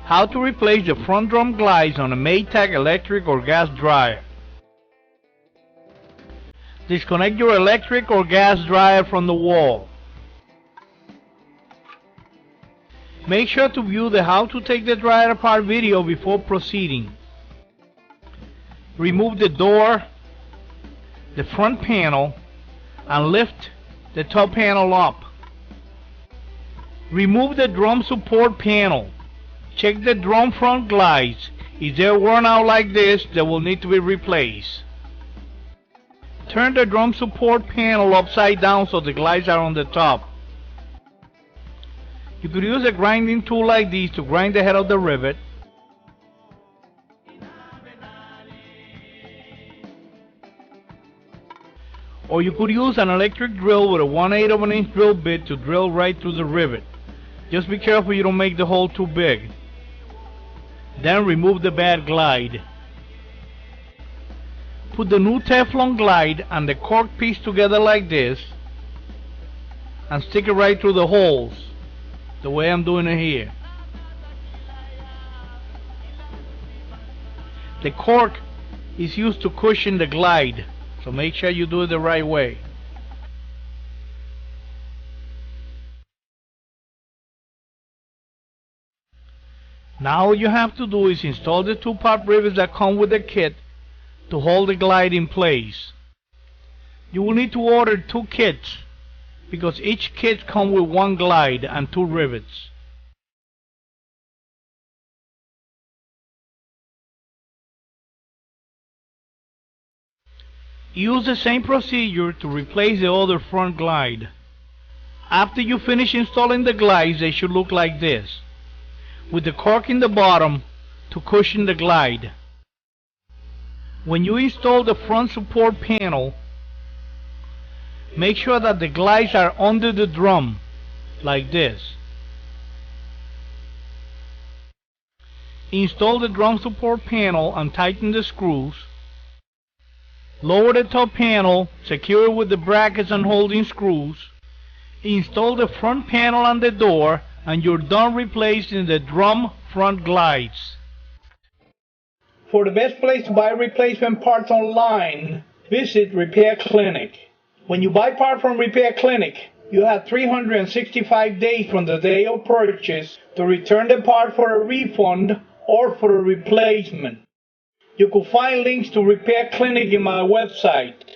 How to replace the front drum glides on a Maytag electric or gas dryer. Disconnect your electric or gas dryer from the wall. Make sure to view the How to Take the Dryer Apart video before proceeding. Remove the door, the front panel, and lift the top panel up. Remove the drum support panel. Check the drum front glides. If they're worn out like this, they will need to be replaced. Turn the drum support panel upside down so the glides are on the top. You could use a grinding tool like this to grind the head of the rivet. Or you could use an electric drill with a 1/8 of an inch drill bit to drill right through the rivet. Just be careful you don't make the hole too big. Then remove the bad glide. Put the new Teflon glide and the cork piece together like this and stick it right through the holes, the way I'm doing it here. The cork is used to cushion the glide, so make sure you do it the right way. Now all you have to do is install the two pop rivets that come with the kit to hold the glide in place. You will need to order two kits because each kit comes with one glide and two rivets. Use the same procedure to replace the other front glide. After you finish installing the glides, they should look like this, with the cork in the bottom to cushion the glide. When you install the front support panel, make sure that the glides are under the drum, like this. Install the drum support panel and tighten the screws. Lower the top panel, secure it with the brackets and holding screws. Install the front panel and the door, and you're done replacing the drum front glides. For the best place to buy replacement parts online, visit Repair Clinic. When you buy parts from Repair Clinic, you have 365 days from the day of purchase to return the part for a refund or for a replacement. You can find links to Repair Clinic in my website.